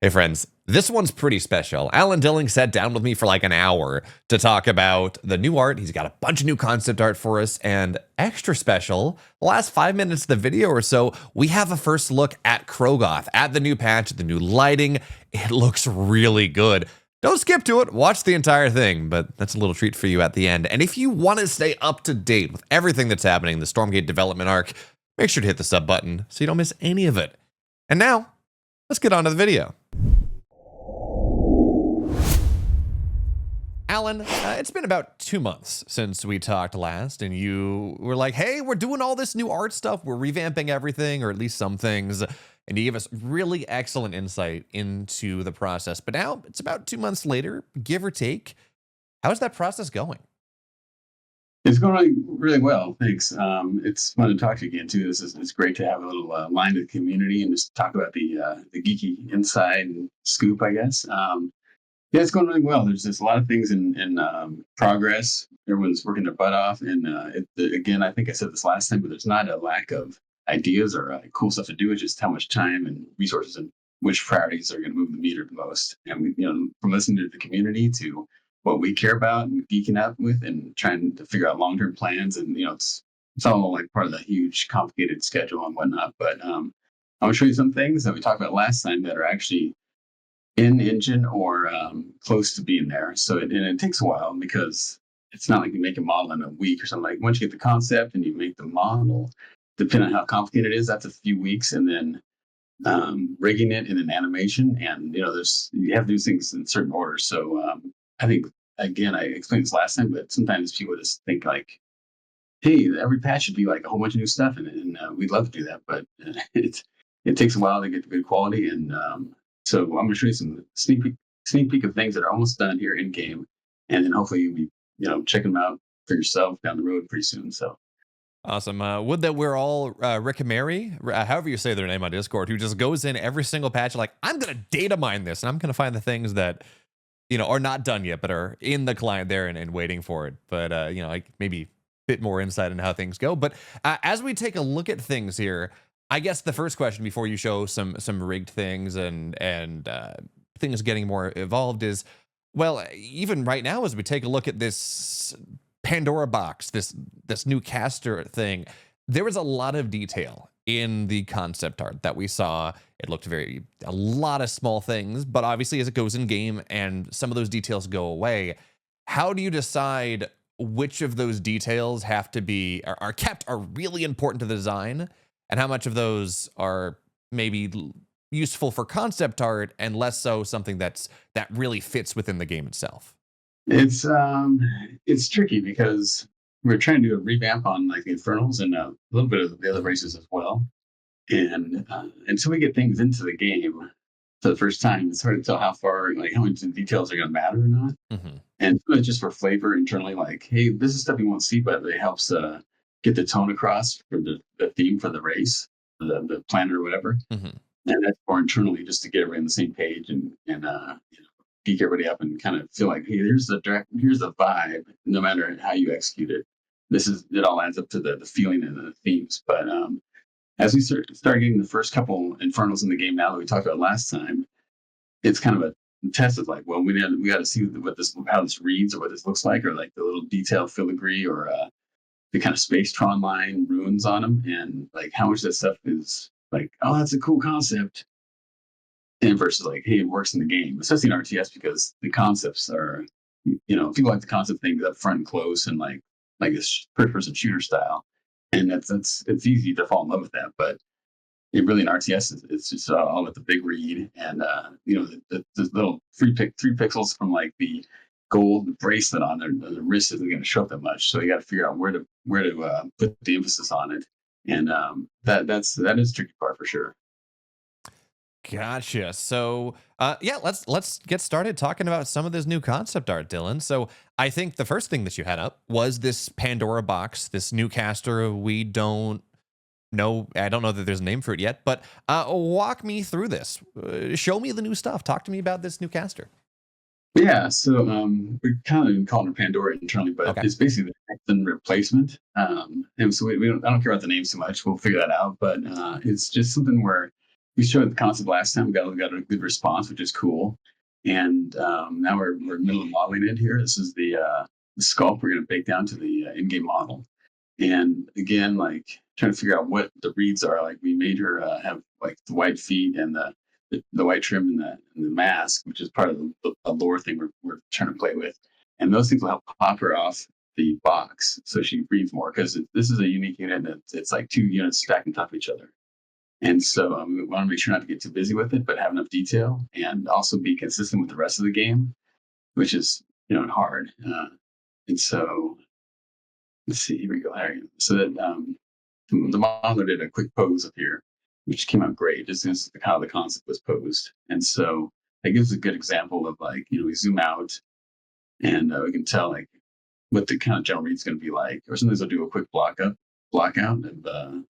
Hey friends, this one's pretty special. Alan Dilling sat down with me for like an hour to talk about the new art. He's got a bunch of new concept art for us, and extra special, the last 5 minutes of the video or so, we have a first look at Krogoth, at the new patch, the new lighting. It looks really good. Don't skip to it, watch the entire thing, but that's a little treat for you at the end. And if you want to stay up to date with everything that's happening in the Stormgate development arc, make sure to hit the sub button so you don't miss any of it. And now, let's get on to the video. Alan, it's been about 2 months since we talked last, and you were like, hey, we're doing all this new art stuff. We're revamping everything, or at least some things. And you gave us really excellent insight into the process. But now it's about 2 months later, give or take. How's that process going? It's going really, really well. Thanks. It's fun to talk to you again too. It's great to have a little line of the community and just talk about the geeky inside and scoop, I guess. Yeah, it's going really well. There's just a lot of things in progress. Everyone's working their butt off, and again, I think I said this last time, but there's not a lack of ideas or cool stuff to do. It's just how much time and resources and which priorities are going to move the meter the most. And from listening to the community to what we care about and geeking out with, and trying to figure out long-term plans, and it's all like part of the huge complicated schedule and whatnot. But I'm going to show you some things that we talked about last time that are actually in engine or close to being there. So it takes a while because it's not like you make a model in a week or something. Like once you get the concept and you make the model, depending on how complicated it is, that's a few weeks, and then rigging it in an animation, and you have to do things in certain orders. So I think, again, I explained this last time, but sometimes people just think like, hey, every patch should be like a whole bunch of new stuff in it, and we'd love to do that, but it takes a while to get to good quality. And so I'm going to show you some sneak peek of things that are almost done here in game, and then hopefully you'll be checking them out for yourself down the road pretty soon. So Awesome. Would that we're all Rick and Mary, however you say their name on Discord, who just goes in every single patch like, I'm going to data mine this, and I'm going to find the things that are not done yet, but are in the client there and waiting for it. But, like maybe a bit more insight into how things go. But as we take a look at things here, I guess the first question before you show some rigged things and things getting more evolved is, well, even right now, as we take a look at this Pandora box, this new caster thing, there was a lot of detail in the concept art that we saw. It looked a lot of small things, but obviously as it goes in game and some of those details go away, how do you decide which of those details have to be are really important to the design, and how much of those are maybe useful for concept art and less so something that really fits within the game itself? it's tricky because we're trying to do a revamp on like the Infernals and a little bit of the other races as well. And until we get things into the game for the first time, it's hard to tell how far, like how much the details are going to matter or not. Mm-hmm. And it's just for flavor internally, like, hey, this is stuff you won't see, but it helps get the tone across for the theme for the race, the planet or whatever. Mm-hmm. And that's more internally, just to get everybody on the same page and geek everybody up and kind of feel like, hey, here's the vibe. No matter how you execute it, it all adds up to the feeling and the themes. But as we start getting the first couple Infernals in the game now that we talked about last time, it's kind of a test of like, well, we got to see how this reads or what this looks like, or like the little detailed filigree or the kind of space Tron line runes on them, and like how much that stuff is like, oh, that's a cool concept, and versus like, hey, it works in the game, especially in RTS, because the concepts are, people like the concept things up front and close and like this first person shooter style, and it's easy to fall in love with that. But it really in RTS, it's just all with the big read, and the little three pixels from like the gold bracelet on the wrist isn't going to show up that much. So you got to figure out where to put the emphasis on it, and that is the tricky part for sure. Gotcha. So, yeah, let's get started talking about some of this new concept art, Dylan. So, I think the first thing that you had up was this Pandora box, this new caster. We don't know. I don't know that there's a name for it yet, but walk me through this. Show me the new stuff. Talk to me about this new caster. Yeah, so we kind of call it Pandora internally, but Okay. it's basically the Nexon replacement. And so I don't care about the names too much. We'll figure that out. But it's just something where we showed the concept last time. We got a good response, which is cool. And now we're in the middle of modeling it here. This is the sculpt we're going to bake down to the in-game model. And again, like trying to figure out what the reads are. Like we made her have like the white feet and the white trim and the mask, which is part of the lore thing we're trying to play with. And those things will help pop her off the box so she breathes more, because this is a unique unit and it's like 2 units stacked on top of each other. And so we want to make sure not to get too busy with it, but have enough detail and also be consistent with the rest of the game, which is, hard. And so let's see, here we go. So that the modeler did a quick pose up here, which came out great, just as how the concept was posed. And so that gives a good example of like, we zoom out and we can tell like what the kind of general read's going to be like. Or sometimes I'll do a quick block out and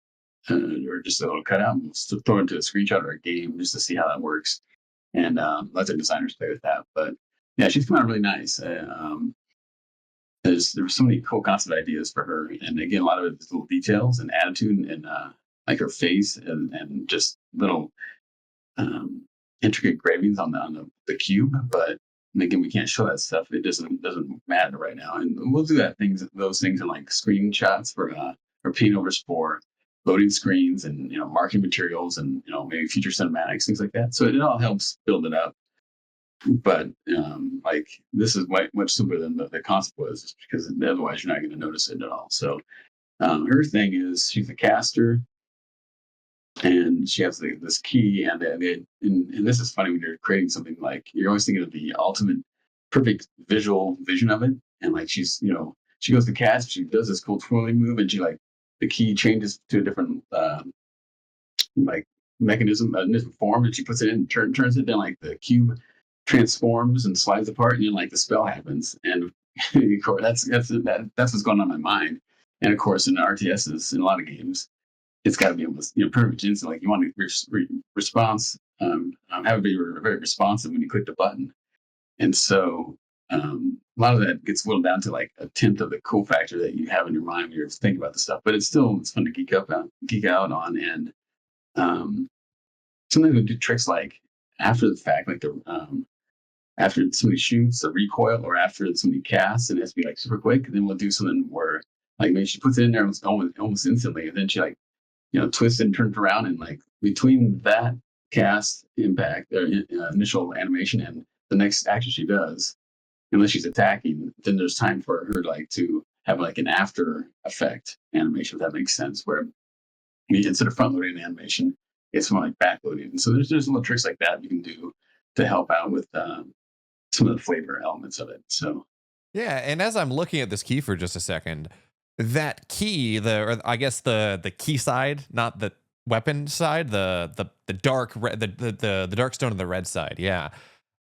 or just a little cutout and throw it into a screenshot or a game just to see how that works. And let the designers play with that. But yeah, she's come out really nice. There's so many cool concept ideas for her, and again, a lot of it is little details and attitude and like her face and just little intricate engravings on the cube. But again, we can't show that stuff. It doesn't matter right now, and we'll do those things in like screenshots for or paint overs for loading screens and marketing materials and maybe future cinematics, things like that. So it all helps build it up. But like this is much simpler than the concept was, because otherwise you're not going to notice it at all. So her thing is she's a caster, and she has this key, and this is funny when you're creating something, like you're always thinking of the ultimate perfect visual vision of it, and like she's she goes to cast, she does this cool twirling move, and she like the key changes to a different like mechanism, a different form, and she puts it in, turns it, then like the cube transforms and slides apart, and then like the spell happens, and of course that's what's going on in my mind. And of course, in RTSs, in a lot of games, it's got to be almost pretty much instant. Like you want to response, have it be very responsive when you click the button. And so a lot of that gets whittled down to like a tenth of the cool factor that you have in your mind when you're thinking about the stuff. But it's fun to geek out on. And sometimes we do tricks like after the fact, like after somebody shoots a recoil or after somebody casts, and it has to be like super quick. And then we'll do something where like maybe she puts it in there almost instantly, and then she like twists it and turns around, and like between that cast impact, their initial animation, and the next action she does, unless she's attacking, then there's time for her like to have like an after effect animation, if that makes sense, where instead of front loading the animation, it's more like back loading. And so there's little tricks like that you can do to help out with some of the flavor elements of it. So yeah, and as I'm looking at this key for just a second, that key, the key side, not the weapon side, the dark the dark stone on the red side, yeah,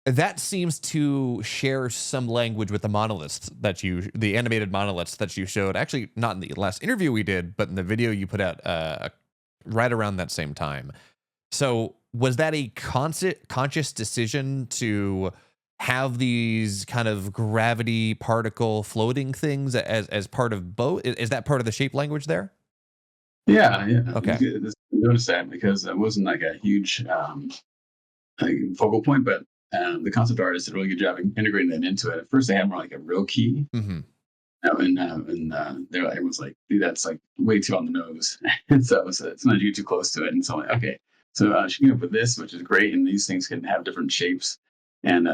that seems to share some language with the monoliths the animated monoliths that you showed. Actually, not in the last interview we did, but in the video you put out right around that same time. So was that a conscious decision to have these kind of gravity particle floating things as part of both? Is that part of the shape language there? yeah. Okay. You notice that because it wasn't like a huge like focal point, but the concept artist did a really good job integrating that into it. At first, they had more like a real key, Mm-hmm. and everyone's like, "Dude, that's like way too on the nose." And so it's not you too close to it. And so I'm like, okay, so she came up with this, which is great, and these things can have different shapes and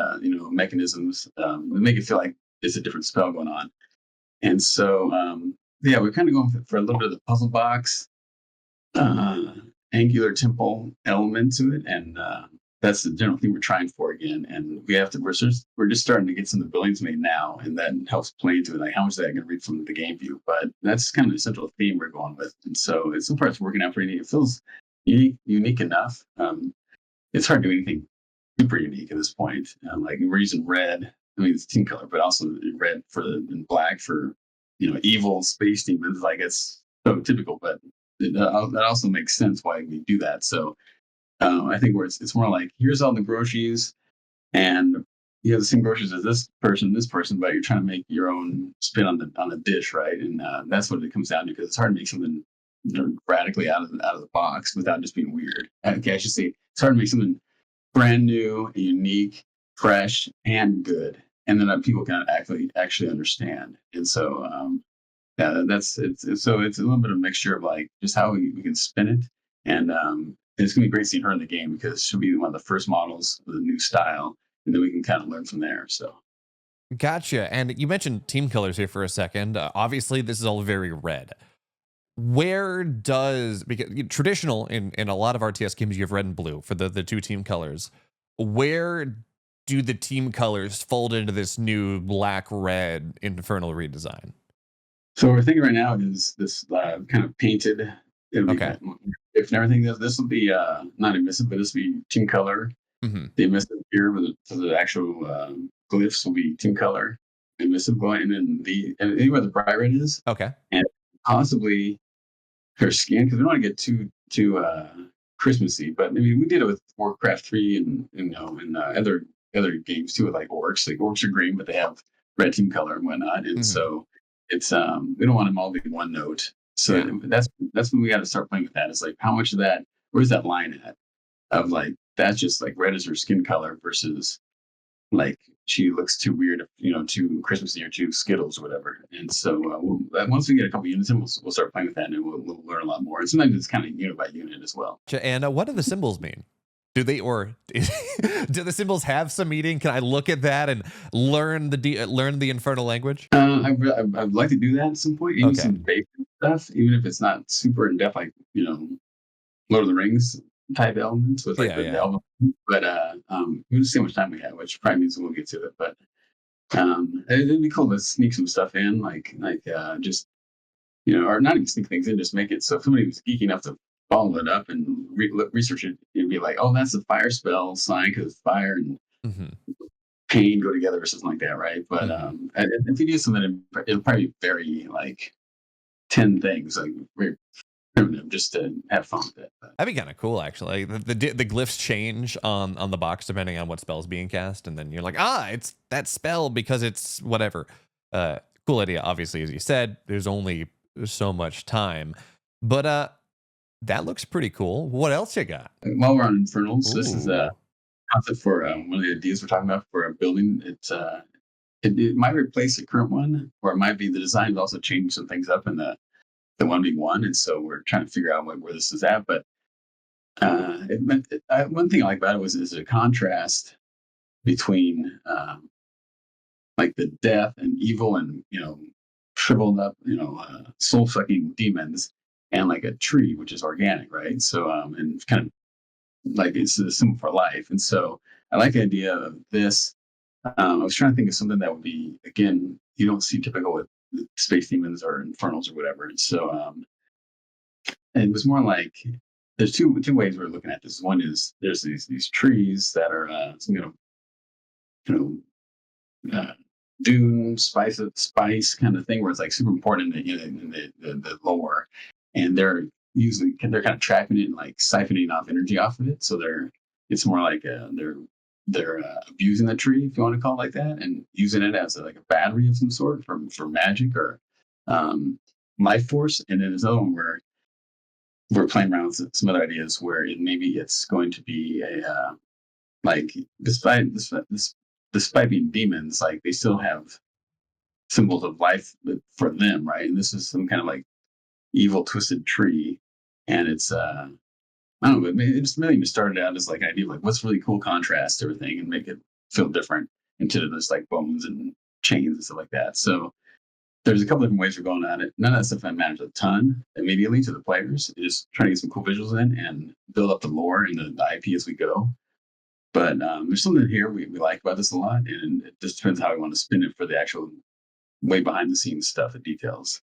mechanisms that make it feel like it's a different spell going on. And so yeah, we're kind of going for a little bit of the puzzle box, angular temple element to it, and that's the general thing we're trying for again. And we're just starting to get some of the buildings made now, and that helps play into it. Like how much is that going to read from the game view? But that's kind of the central theme we're going with. And so it's some parts working out pretty neat. It feels unique enough. It's hard to do anything super unique at this point. Like we're using red. I mean, it's team color, but also red and black for evil space demons. Like it's so typical, but that also makes sense why we do that. So I think it's more like, here's all the groceries, and you have the same groceries as this person, but you're trying to make your own spin on the dish, right? And that's what it comes down to, because it's hard to make something radically out of the box without just being weird. Okay, I should say it's hard to make something brand new, unique, fresh, and good, and then people can actually understand. And so, yeah, so it's a little bit of a mixture of like just how we can spin it, and it's gonna be great seeing her in the game because she'll be one of the first models with a new style, and then we can kind of learn from there. So. Gotcha. And you mentioned team colors here for a second. Obviously, this is all very red. Where does, because traditional in a lot of RTS games, you have red and blue for the two team colors. Where do the team colors fold into this new black red Infernal redesign? So what we're thinking right now is this kind of painted. It'll be Okay. if and everything. This will be not emissive, but this will be team color. Hmm. The emissive here with the actual glyphs will be team color, emissive going, and then and anywhere the bright red is, Okay. and possibly her skin, because we don't want to get too Christmassy. But I mean, we did it with Warcraft 3 and and other games too with like orcs. Like orcs are green, but they have red team color and whatnot, and so it's we don't want them all to be one note. So Yeah. that's when we got to start playing with that. It's like how much of that, where's that line at of like that's just like red is her skin color versus like she looks too weird, too Christmassy or too Skittles or whatever. And so once we get a couple units in, we'll start playing with that, and we'll learn a lot more. And sometimes it's kind of unit by unit as well. And what do the symbols mean? Do they, or do the symbols have some meaning? Can I look at that and learn the Infernal language? I'd like to do that at some point, even Okay. some basic stuff, even if it's not super in depth, like Lord of the Rings type elements with like the album. But we'll just see how much time we have, which probably means we'll get to it. But it'd be cool to sneak some stuff in, like just or not even sneak things in, just make it so if somebody was geeky enough to follow it up and research it, it'd be like, oh, that's a fire spell sign because fire and pain go together or something like that, right? But if you do something, it'll probably vary like 10 things, like very primitive, just to have fun with it. But That'd be kind of cool, actually. The glyphs change on the box depending on what spell's being cast, and then you're like, it's that spell because it's whatever. Cool idea. Obviously, as you said, there's only so much time, but that looks pretty cool. What else you got? while we're on Infernals, this is Ooh. a concept for one of the ideas we're talking about for a building. It might replace the current one, or it might be the design has also changed some things up in the 1v1, and so we're trying to figure out where this is at. But one thing I like about it is a contrast between like the death and evil and shriveled up soul sucking demons, and like a tree which is organic, right? So and kind of like it's a symbol for life. And so I like the idea of this. I was trying to think of something that would be, again, you don't see typical with space demons or infernals or whatever. And so it was more like there's two ways we're looking at this. One is there's these trees that are some dune spice kind of thing where it's like super important in the lore, and they're kind of trapping it and like siphoning off energy off of it. So it's more like they're abusing the tree, if you want to call it like that, and using it as like a battery of some sort for magic or life force. And then there's another one where we're playing around with some other ideas where maybe it's going to be a like despite being demons, like they still have symbols of life for them, right? And this is some kind of like evil twisted tree, and it's I don't know, but it just really started out as like an idea of like what's really cool contrast to everything and make it feel different instead of just like bones and chains and stuff like that. So there's a couple different ways we're going at it. None of that stuff matters a ton immediately to the players. It's just trying to get some cool visuals in and build up the lore and the IP as we go. But there's something here we like about this a lot, and it just depends how we want to spin it for the actual way behind the scenes stuff, the details.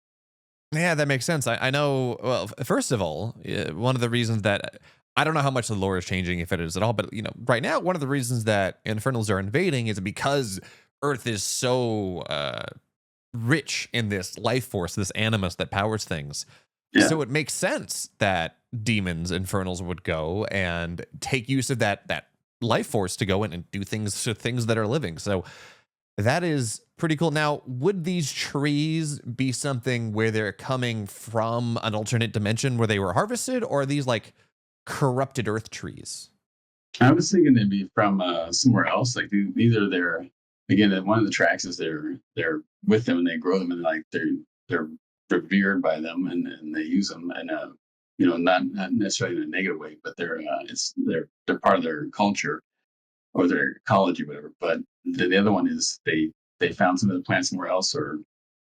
Yeah, that makes sense. I know. Well, first of all, one of the reasons that I don't know how much the lore is changing, if it is at all, but right now, one of the reasons that Infernals are invading is because Earth is so rich in this life force, this animus that powers things. Yeah. So it makes sense that demons, Infernals would go and take use of that life force to go in and do things to things that are living. So That is pretty cool. Now, would these trees be something where they're coming from an alternate dimension where they were harvested, or are these like corrupted earth trees? I was thinking they'd be from somewhere else. Like either they're again one of the tracks is they're with them and they grow them and like they're revered by them and they use them and not necessarily in a negative way, but they're part of their culture or their ecology, whatever. But the other one is they found some of the plants somewhere else or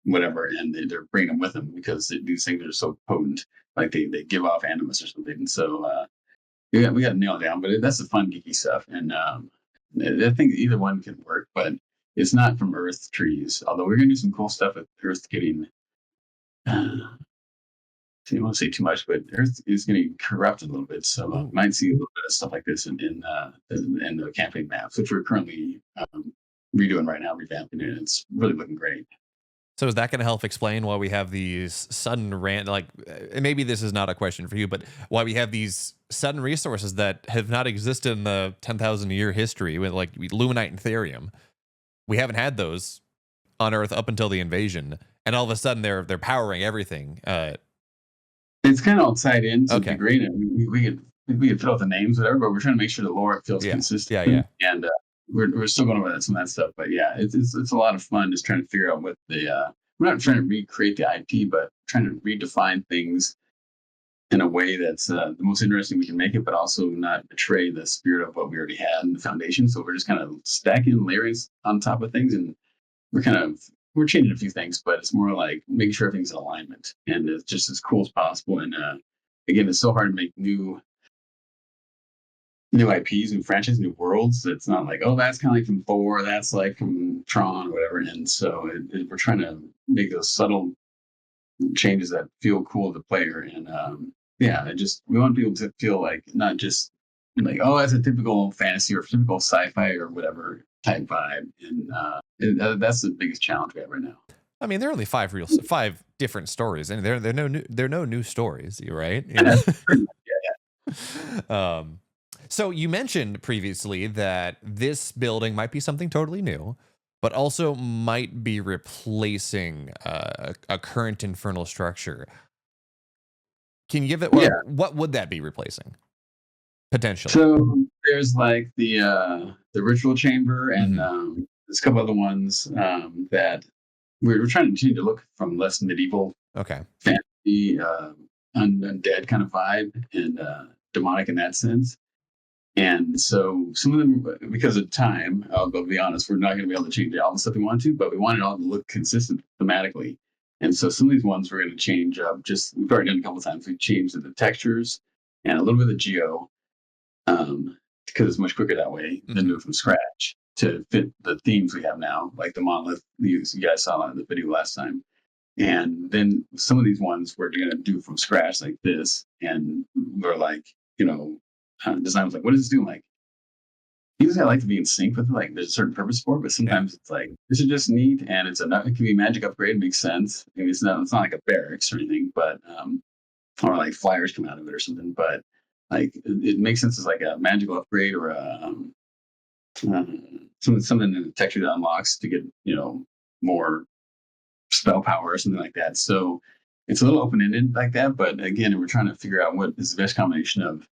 whatever, and they're bringing them with them because these things are so potent. Like they give off animus or something. And so we got to nail it down. But that's the fun geeky stuff, and I think either one can work, but it's not from Earth trees. Although we're gonna do some cool stuff with Earth getting. I don't want to say too much, but Earth is getting corrupted a little bit, so might see a little bit of stuff like this in the campaign maps, which we're currently redoing right now, revamping it. It's really looking great. So is that going to help explain why we have these sudden maybe this is not a question for you, but why we have these sudden resources that have not existed in the 10,000 year history with like Luminite and Therium? We haven't had those on Earth up until the invasion, and all of a sudden they're powering everything. It's kind of all tied in to Okay. the great. We could fill out the names, whatever, but we're trying to make sure the lore feels Yeah. consistent. Yeah. And we're still going over some of that stuff, but yeah, it's a lot of fun just trying to figure out what we're not trying to recreate the IP, but trying to redefine things in a way that's the most interesting we can make it, but also not betray the spirit of what we already had in the foundation. So we're just kind of stacking layers on top of things, and we're changing a few things, but it's more like making sure everything's in alignment and it's just as cool as possible. And again, it's so hard to make new IPs, new franchises, new worlds. It's not like, oh, that's kind of like from Thor, that's like from Tron, or whatever. And so we're trying to make those subtle changes that feel cool to the player. And we want people to feel like not just like, oh, that's a typical fantasy or typical sci-fi or whatever type vibe. And that's the biggest challenge we have right now. I mean, there are only five different stories, and they're no new stories, right? You know? So you mentioned previously that this building might be something totally new, but also might be replacing a current infernal structure. Can you give it? What would that be replacing potentially? So there's like the ritual chamber and there's a couple other ones that we're trying to continue to look from less medieval Okay. fantasy, undead kind of vibe and demonic in that sense. And so some of them, because of time, I'll be honest, we're not going to be able to change all the stuff we want to, but we want it all to look consistent thematically. And so some of these ones we're going to change up. We've already done a couple of times. We've changed the textures and a little bit of the geo because it's much quicker that way than do it from scratch to fit the themes we have now, like the monolith you guys saw in the video last time. And then some of these ones we're going to do from scratch like this. And we're like, design was like, what does this do? I'm like, usually I like to be in sync with it. Like there's a certain purpose for it, but sometimes it's like, this is just neat. And it can be a magic upgrade. It makes sense. I mean, it's not like a barracks or anything, but, or like flyers come out of it or something, but like it makes sense as like a magical upgrade or something in the texture that unlocks to get, more spell power or something like that. So it's a little open-ended like that, but again, we're trying to figure out what is the best combination of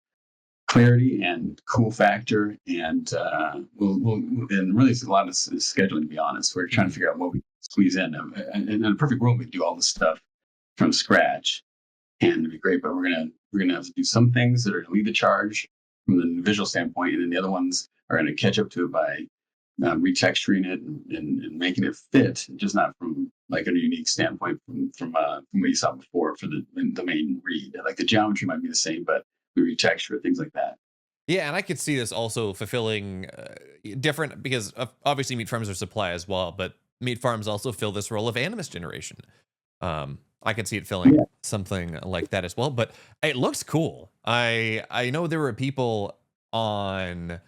clarity and cool factor, and and really it's a lot of scheduling. To be honest, we're trying to figure out what we squeeze in. And in a perfect world, we do all this stuff from scratch, and it'd be great. But we're gonna have to do some things that are going to lead the charge from the visual standpoint, and then the other ones are going to catch up to it by retexturing it and making it fit, just not from like a unique standpoint from what you saw before for the main read. Like the geometry might be the same, but we retexture things like that. Yeah, and I could see this also fulfilling different because obviously meat farms are supply as well, but meat farms also fill this role of animus generation. I could see it filling something like that as well, but it looks cool. I know there were people on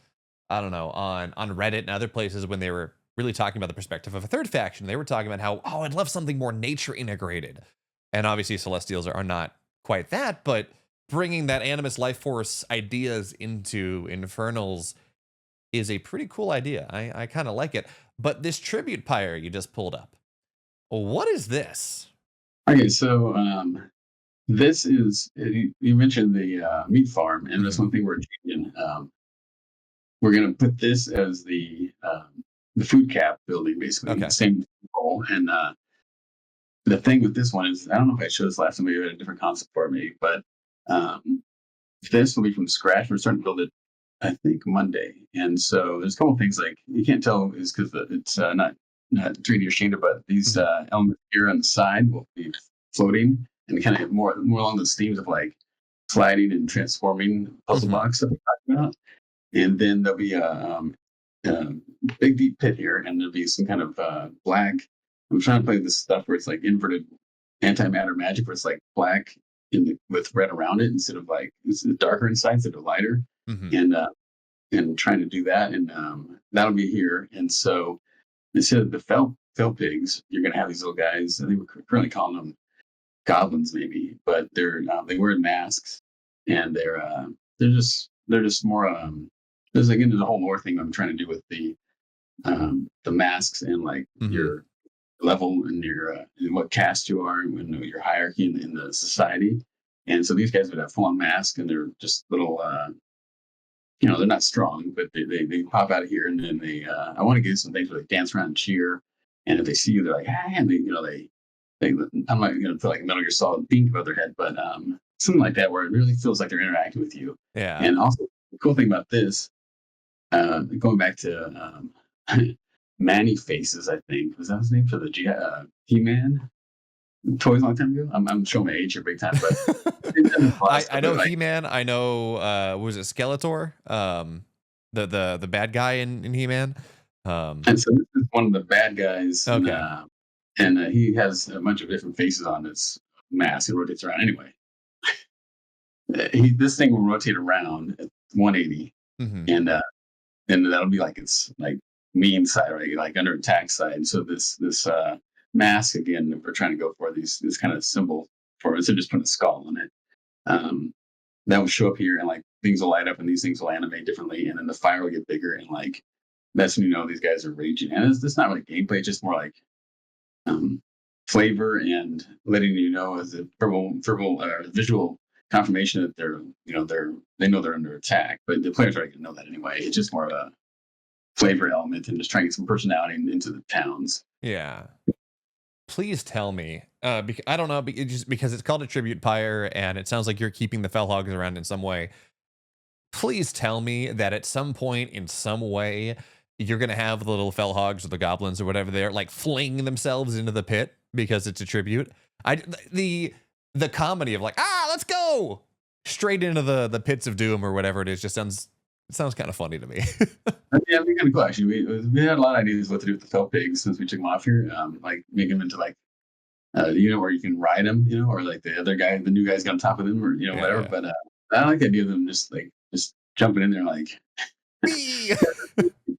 I don't know on Reddit and other places when they were really talking about the perspective of a third faction. They were talking about how I'd love something more nature integrated, and obviously Celestials are not quite that, but bringing that animus life force ideas into Infernals is a pretty cool idea. I kind of like it. But this tribute pyre you just pulled up, what is this? Okay, so this is you mentioned the meat farm, and that's Mhm. one thing we're changing. We're going to put this as the food cap building, basically the Okay. same goal. And the thing with this one is, I don't know if I showed this last time. We had a different concept for me, but um, this will be from scratch. We're starting to build it, I think, Monday. And so there's a couple of things like you can't tell is because it's not 3D or shaded, but these Mhm. elements here on the side will be floating and kind of more along those themes of like sliding and transforming puzzle Mhm. blocks that we talked about. And then there'll be a big deep pit here, and there'll be some kind of black. I'm trying to play this stuff where it's like inverted antimatter magic, where it's like black with red around it instead of like it's darker inside instead of lighter, Mhm. and trying to do that, and that'll be here. And so instead of the felt pigs, you're gonna have these little guys. I think we're currently calling them goblins, maybe, but they wear masks, and they're just more. There's a whole lore thing I'm trying to do with the masks and like Mhm. your level and your and what caste you are and your hierarchy in the society. And so these guys would have full on masks and they're just little they're not strong, but they pop out of here and then they I want to give some things where they dance around and cheer. And if they see you, they're like, ah, and they I'm not gonna put like a Metal Gear Solid beam above their head, but something like that where it really feels like they're interacting with you. Yeah. And also the cool thing about this, going back to Manny Faces, I think was that his name for the He-Man toys a long time ago. I'm showing my age here big time, but I know like, He-Man. I know was it Skeletor? The bad guy in He-Man. Um and so this is one of the bad guys, okay. and he has a bunch of different faces on this mask. It rotates around anyway. This thing will rotate around at 180, Mhm. and that'll be like its like mean side, right? Like under attack side. So this mask again, we're trying to go for this kind of symbol for instead of just putting a skull on it. Um, that will show up here, and like things will light up, and these things will animate differently, and then the fire will get bigger, and like that's when you know these guys are raging. And it's not really gameplay; it's just more like um, flavor and letting you know as a verbal visual confirmation that they know they're under attack, but the players already know that anyway. It's just more of a flavor element and just trying to get some personality into the towns. Yeah. Please tell me, I don't know, just because it's called a tribute pyre, and it sounds like you're keeping the Fellhogs around in some way. Please tell me that at some point, in some way, you're gonna have the little Fellhogs or the goblins or whatever they're like flinging themselves into the pit because it's a tribute. I the comedy of like let's go straight into the pits of doom or whatever it is just sounds kind of funny to me. Yeah, it'd be kind of cool actually. We had a lot of ideas what to do with the felt pigs since we took them off here. Like make them into like where you can ride them, or like the other guy, the new guy's got on top of them, or Yeah, whatever. yeah. But I like the idea of them just jumping in there, like Me.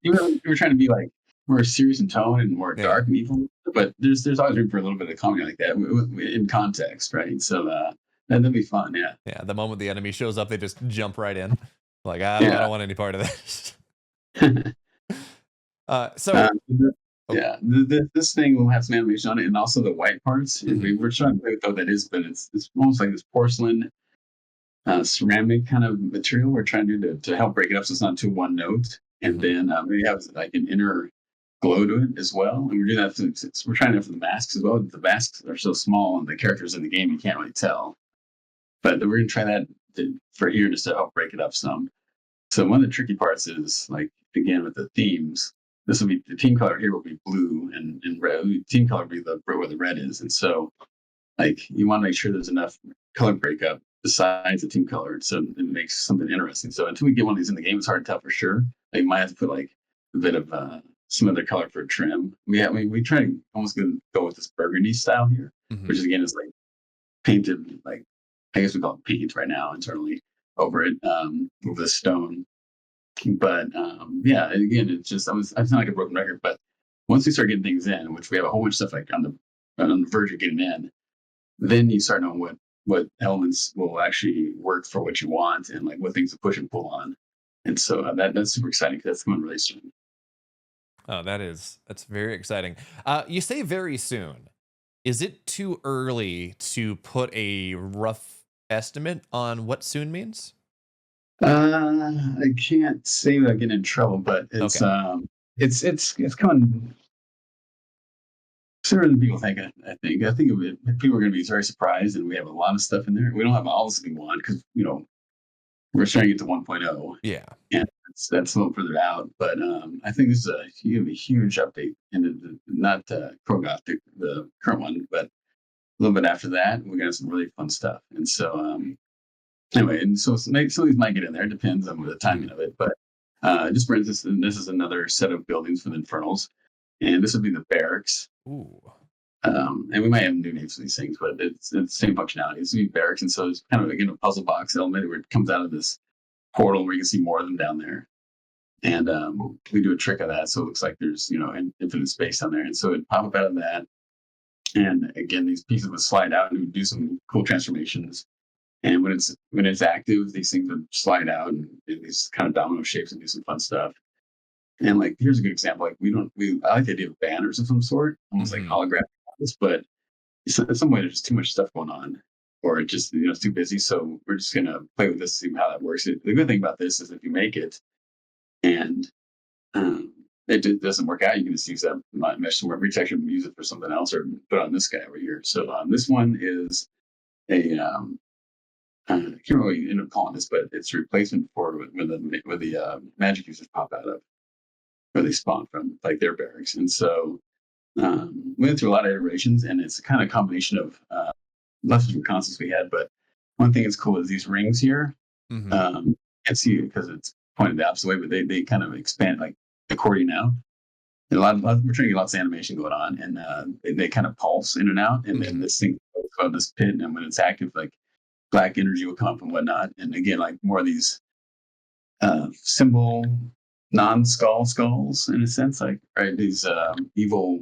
you were trying to be like more serious in tone and more Yeah. dark and evil. But there's always room for a little bit of comedy like that in context, right? So that'd be fun, yeah, Yeah, the moment the enemy shows up, they just jump right in. Like, I yeah. don't want any part of this. Um, So oh, yeah, this thing will have some animation on it, and also the white parts. mhm, We're trying to play with what that is, but it's almost like this porcelain ceramic kind of material we're trying to do to help break it up so it's not too one note. And mhm, then we have like an inner glow to it as well. And we're doing that. We're trying to for the masks as well. The masks are so small and the characters in the game you can't really tell. But we're gonna try that for here just to help break it up some. So one of the tricky parts is like again with the themes. This will be the team color here will be blue and red. Team color will be where the red is, and so like you want to make sure there's enough color breakup besides the team color, so it makes something interesting. So until we get one of these in the game, it's hard to tell for sure. Like, you might have to put like a bit of some other color for trim. We try to almost go with this burgundy style here, mhm. which is again is like painted like I guess we call it paint right now internally over it over the stone. But yeah, again, I sound like a broken record, but once we start getting things in, which we have a whole bunch of stuff like on the verge of getting in, then you start knowing what elements will actually work for what you want and like what things to push and pull on. And so that's super exciting because that's coming really soon. Oh, that's very exciting. You say very soon. Is it too early to put a rough estimate on what soon means? I can't say without getting in trouble, but Okay. it's coming sooner than people think. I think people are going to be very surprised, and we have a lot of stuff in there. We don't have all this we want because we're trying to get to 1.0, Yeah. and that's a little further out. But I think this is a huge update, and not Krogoth, the current one, but a little bit after that, we're gonna have some really fun stuff. And so anyway, and so some of these might get in there. It depends on the timing Mhm. of it. But just for instance, this is another set of buildings for the Infernals, and this would be the barracks. Ooh. And we might have new names for these things, but it's the same functionality. It's be barracks, and so it's kind of again a puzzle box element where it comes out of this portal where you can see more of them down there. And we do a trick of that, so it looks like there's infinite space down there, and so it pop up out of that. And again, these pieces would slide out and would do some cool transformations. And when it's active, these things would slide out and in these kind of domino shapes and do some fun stuff. And like here's a good example. Like I like the idea of banners of some sort, almost like Mhm. holographic ones, but in some way there's just too much stuff going on. Or it just it's too busy. So we're just gonna play with this, see how that works. The good thing about this is if you make it and um, doesn't work out, you can just use that mesh somewhere retext use it for something else or put on this guy over here. So this one is a I can't remember what you end up calling this, but it's a replacement for where the magic users pop out of, where they spawn from, like their barracks. And so we went through a lot of iterations, and it's a kind of combination of lots of different concepts we had. But one thing that's cool is these rings here. Mhm. Um, can't see it because it's pointed the opposite way, but they kind of expand like accordion out. And we're trying to get lots of animation going on, and they kind of pulse in and out, and then Mhm. this thing goes out this pit, and when it's active, like black energy will come up and whatnot. And again, like more of these symbol non-skull skulls in a sense, like right these evil,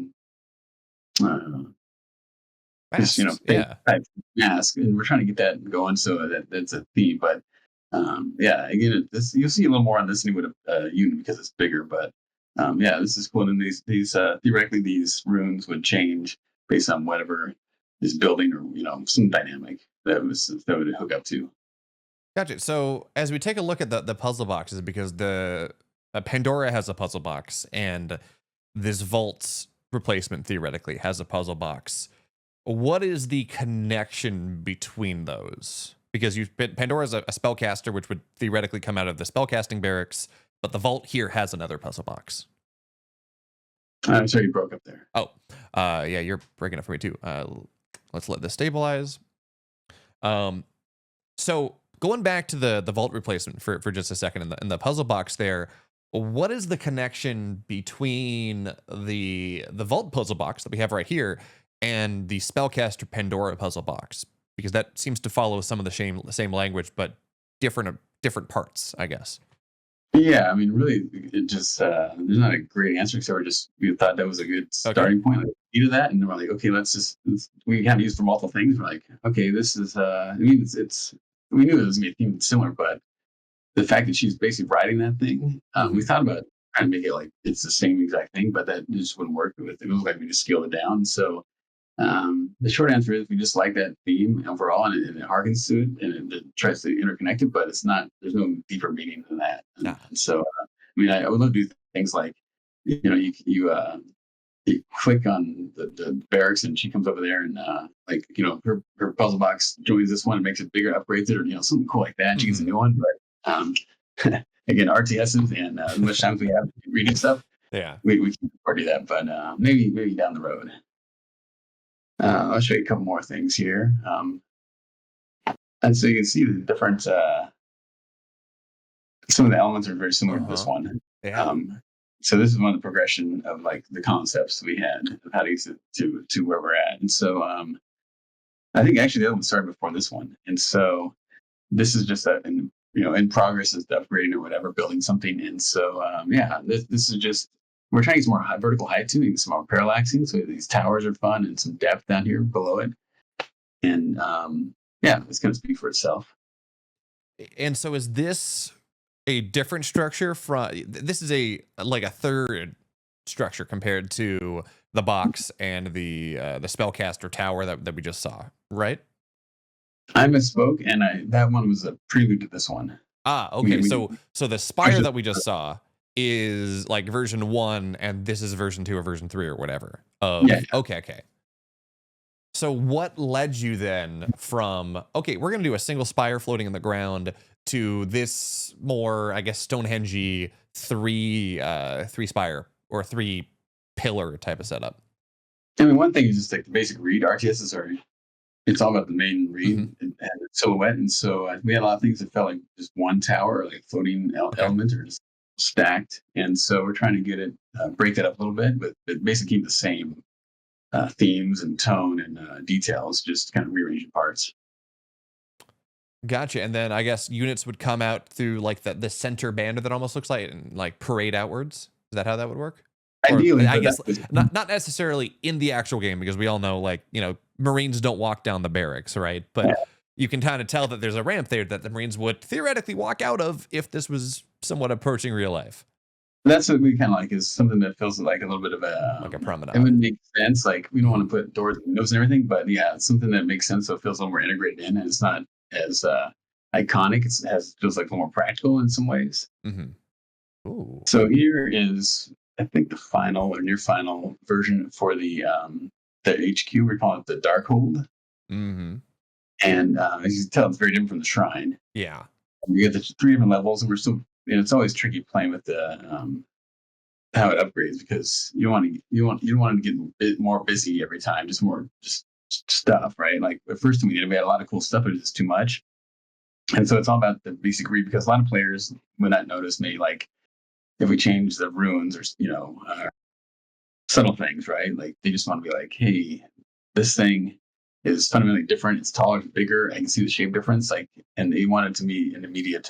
uh, just Masks. face Yeah. type mask, and we're trying to get that going so that's a theme. But yeah, again, this you'll see a little more on this than you would have unit because it's bigger. But yeah, this is cool. And these theoretically these runes would change based on whatever is building or some dynamic that would hook up to. Gotcha. So as we take a look at the puzzle boxes, because the Pandora has a puzzle box, and this vault's replacement theoretically has a puzzle box. What is the connection between those? Because Pandora's a spellcaster, which would theoretically come out of the spellcasting barracks, but the vault here has another puzzle box. I'm sorry you broke up there. Oh, yeah, you're breaking up for me too. Let's let this stabilize. Um, so going back to the vault replacement for just a second in the puzzle box there, what is the connection between the vault puzzle box that we have right here and the spellcaster Pandora puzzle box? Because that seems to follow some of the same language, but different parts, I guess. Yeah, I mean, really, it just there's not a great answer except we thought that was a good Okay. starting point. Like, we do that, and then we're like, okay, we kind of use for multiple things. We're like, okay, this is. I mean, it's we knew it was gonna be a theme similar, but the fact that she's basically writing that thing, we Hmm. thought about trying to make it like it's the same exact thing, but that just wouldn't work with it. It was like we just scaled it down. So the short answer is we just like that theme overall, and it harkens to it, and it tries to interconnect it, but it's not. There's no deeper meaning than that. Ah. And so, I mean, I would love to do things like, you click on the barracks, and she comes over there, and like her puzzle box joins this one and makes it bigger, upgrades it, or something cool like that. She gets a Hmm. new one, but again, RTSs and as much time as we have reading stuff, Yeah. we can afford to do that, but maybe down the road. I'll show you a couple more things here. And so you can see the different, some of the elements are very Uh similar to this huh. one. Yeah. Um, so this is one of the progression of like the concepts we had of how to get to where we're at. And so I think actually the other one started before this one. And so this is just in progress as upgrading or whatever, building something. And so yeah, this is just we're trying to get some more vertical height too, and some more parallaxing. So these towers are fun and some depth down here below it. And yeah, it's going to speak for itself. And so is this a different structure from this is a like a third structure compared to the box and the spellcaster tower that we just saw, right? I misspoke, and that one was a prelude to this one. Ah, We, okay. we So the spire that we just saw is like version 1 and this is version 2 or version 3 or whatever. yeah. Okay. So what led you then from, okay, we're going to do a single spire floating in the ground to this more, I guess, Stonehenge three spire or 3 pillar type of setup? I mean, one thing is just like the basic read. RTSs are it's all about the main read and silhouette, and so we had a lot of things that felt like just one tower, like floating element, or just stacked. And so we're trying to get it break that up a little bit, but basically keep the same themes and tone and details, just kind of rearranging parts. Gotcha. And then I guess units would come out through like the center banner that almost looks like and like parade outwards. Is that how that would work? Or Ideally, I but guess that's not necessarily in the actual game because we all know like, Marines don't walk down the barracks, right? But you can kind of tell that there's a ramp there that the Marines would theoretically walk out of if this was somewhat approaching real life. that's what we kind of like, is something that feels like a little bit of Like a promenade. It would make sense. Like, we don't want to put doors and windows and everything, but yeah, it's something that makes sense. So it feels a little more integrated in, and it's not as iconic. Feels like a little more practical in some ways. Mm-hmm. Ooh. So here is, I think, the final or near final version for the HQ. We call it the Darkhold. Mm-hmm. And as you can tell, it's very different from the Shrine. Yeah. You get the 3 different levels, and we're still. It's always tricky playing with the how it upgrades, because you don't want to get a bit more busy every time, just more stuff, right? Like the first time we had a lot of cool stuff, but it's too much. And so it's all about the basic read, because a lot of players would not notice maybe like if we change the runes or subtle things, right? Like they just want to be like, hey, this thing is fundamentally different. It's taller, bigger. I can see the shape difference. Like, and they want it to be an immediate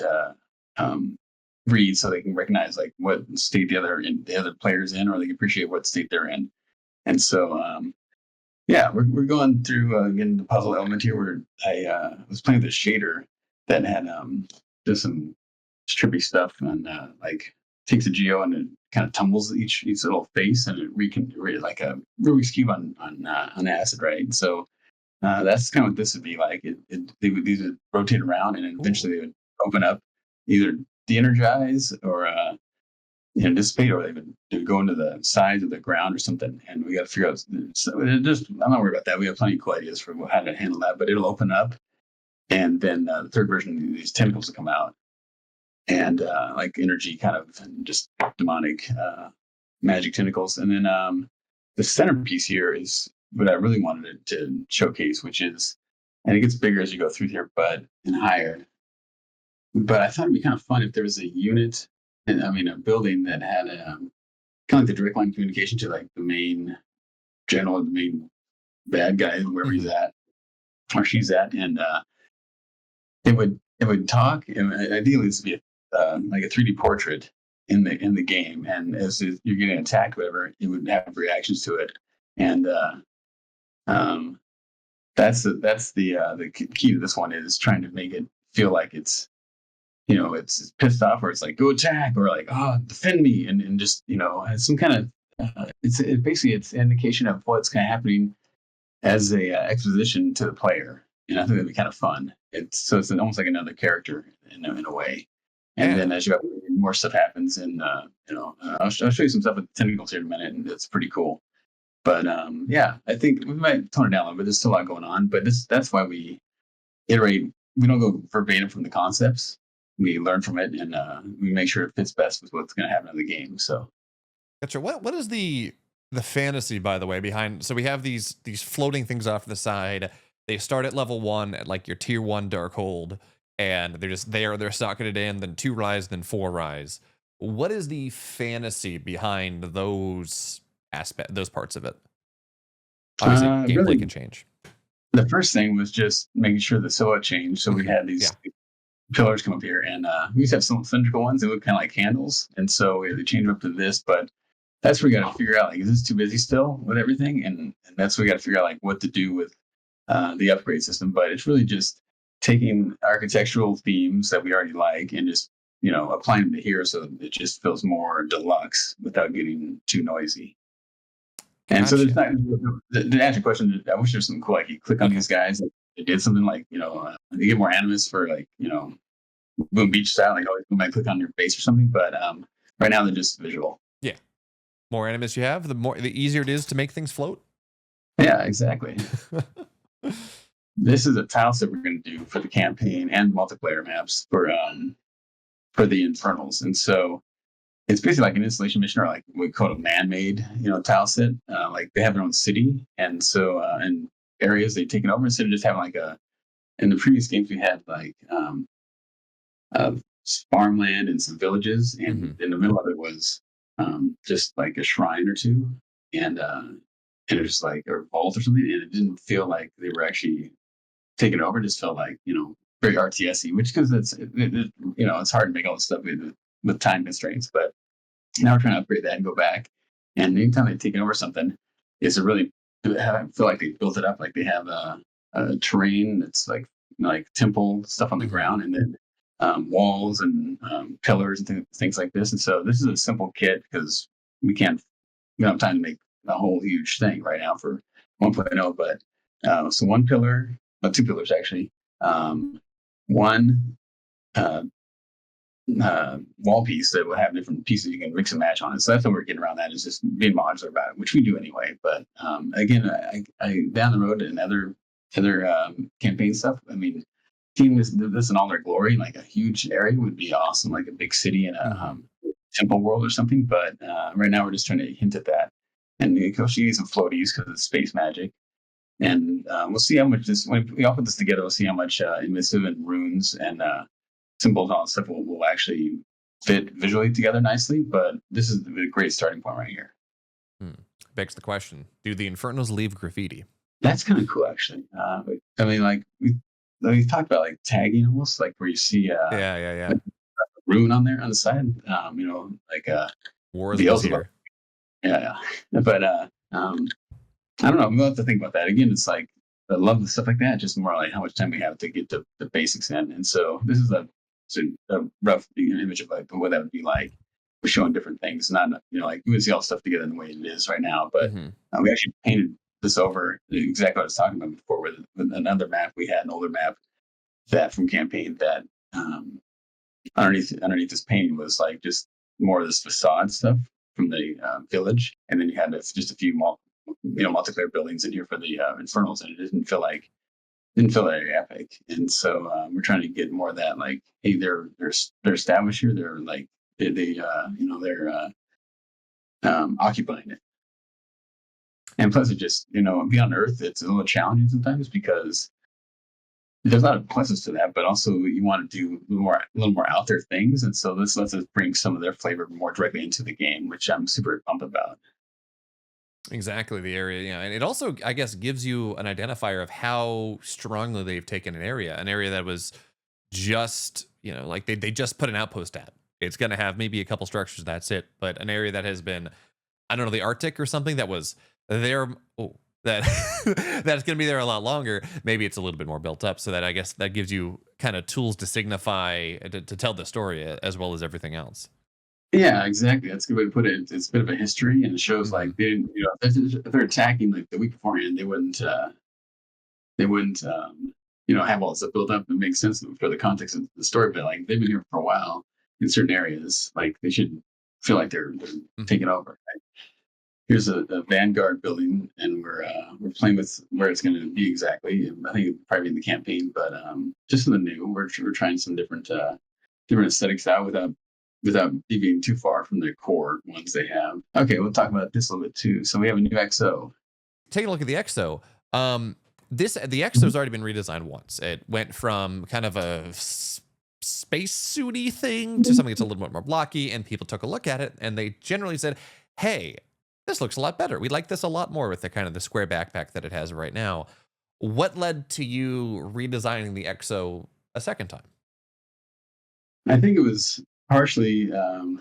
read, so they can recognize like what state the other players in, or they can appreciate what state they're in. And so, we're going through again the puzzle element here, where I was playing with a shader that had just some trippy stuff, and like takes a geo and it kind of tumbles each little face, and it like a Rubik's cube on acid, right? And so that's kind of what this would be like. These would rotate around, and then eventually they would open up, either de-energize or dissipate, or they would go into the sides of the ground or something. And we got to figure out. So I'm not worried about that. We have plenty of cool ideas for how to handle that. But it'll open up, and then the third version, these tentacles will come out, and like energy, kind of just demonic magic tentacles. And then the centerpiece here is what I really wanted it to showcase, which is, and it gets bigger as you go through here, and higher. But I thought it'd be kind of fun if there was a unit, a building that had kind of like the direct line communication to like the main general, the main bad guy, wherever he's at or she's at, and it would talk. And ideally, this would be like a 3D portrait in the game, and as you're getting attacked, whatever, it would have reactions to it, and that's the key to this one, is trying to make it feel like it's it's pissed off, or it's like go attack, or like defend me, and just some kind of basically it's an indication of what's kind of happening as a exposition to the player, and I think that'd be kind of fun. It's almost like another character in a way. And then as you have more stuff happens, and I'll show you some stuff with the tentacles here in a minute, and it's pretty cool. But I think we might tone it down a little bit. There's still a lot going on, but that's why we iterate. We don't go verbatim from the concepts. We learn from it, and we make sure it fits best with what's going to happen in the game. So, gotcha. What is the fantasy, by the way, behind? So we have these floating things off the side. They start at level 1 at like your tier 1 Darkhold, and they're just there. They're stocking it in. Then 2 rise, then 4 rise. What is the fantasy behind those parts of it? Obviously, gameplay really, can change. The first thing was just making sure the silhouette changed. So we had these pillars come up here, and we used to have some cylindrical ones that look kind of like handles, and so we had to change them up to this. But that's where we got to figure out, like, is this too busy still with everything? And that's where we got to figure out like what to do with the upgrade system. But it's really just taking architectural themes that we already like and just applying them to here so it just feels more deluxe without getting too noisy. And so there's Gotcha. not to answer your question. I wish there's something cool. Like you click on Okay. these guys, like, they did something like you get more animus for like Boom Beach style. Like always, you might click on your face or something. But right now they're just visual. Yeah. More animus you have, the easier it is to make things float. Yeah, exactly. This is a tile set we're going to do for the campaign and multiplayer maps for the Infernals, and so it's basically like an installation mission, or like we call it a man-made, tile set. Like they have their own city, and so and areas they've taken over instead of just having like a. In the previous games, we had like uh, farmland and some villages, and in the middle of it was just like a shrine or two, and it was just like a vault or something, and it didn't feel like they were actually taking over. It just felt like very RTSy, which because it's hard to make all this stuff with time constraints, but now we're trying to upgrade that and go back. And anytime they've taken over something, is to really I feel like they built it up. Like they have a terrain that's like temple stuff on the ground, and then walls and pillars and things like this. And so this is a simple kit because we don't have time to make a whole huge thing right now for 1.0. But so one pillar, two pillars actually, one wall piece that will have different pieces you can mix and match on it. So that's what we're getting around that, is just being modular about it, which we do anyway. But again, I down the road and other campaign stuff. I mean, seeing this in all their glory, like a huge area would be awesome, like a big city in a temple world or something. But right now we're just trying to hint at that. And of course, you need some floaties because it's space magic. And we'll see how much when we all put this together, we'll see how much emissive and runes and symbols and all that stuff will actually fit visually together nicely. But this is a great starting point right here. Begs the question: do the Infernals leave graffiti? That's kind of cool, actually. I mean, like we talked about like tagging, almost like where you see Yeah. a rune on there on the side. Like War is Beelzebub. here. Yeah. But I don't know. We'll have to think about that. Again, it's like I love the stuff like that. Just more like how much time we have to get to the basics in. And so this is a rough image of like what that would be like. We're showing different things, not like you would see all the stuff together in the way it is right now. But we actually painted this over exactly what I was talking about before with another map. We had an older map that from campaign that underneath this painting was like just more of this facade stuff from the village, and then you had just a few multiplayer buildings in here for the Infernals, and it didn't feel very epic. And so we're trying to get more of that, like, hey, they're established here, they're like they're occupying it. And plus, it just being on Earth, it's a little challenging sometimes because there's a lot of pluses to that, but also you want to do a little more out there things, and so this lets us bring some of their flavor more directly into the game, which I'm super pumped about. Exactly, the area, and it also, I guess, gives you an identifier of how strongly they've taken an area that was just, like they just put an outpost at. It's going to have maybe a couple structures, that's it, but an area that has been, I don't know, the Arctic or something that was there, that that's going to be there a lot longer. Maybe it's a little bit more built up, so that I guess that gives you kind of tools to signify, to tell the story as well as everything else. Yeah, exactly. That's a good way to put it. It's a bit of a history, and it shows like they didn't, if they're attacking like the week beforehand, they wouldn't have all this stuff built up and make sense for the context of the story. But like they've been here for a while in certain areas, like they should feel like they're taking over. Right? Here's a Vanguard building, and we're playing with where it's going to be exactly. I think it'll probably be in the campaign, but just in the new, we're trying some different aesthetics out without deviating too far from the core ones they have. Okay, we'll talk about this a little bit too. So we have a new XO. Take a look at the XO. The XO's already been redesigned once. It went from kind of a space suity thing to something that's a little bit more blocky, and people took a look at it and they generally said, hey, this looks a lot better. We like this a lot more with the kind of the square backpack that it has right now. What led to you redesigning the XO a second time? I think it was partially the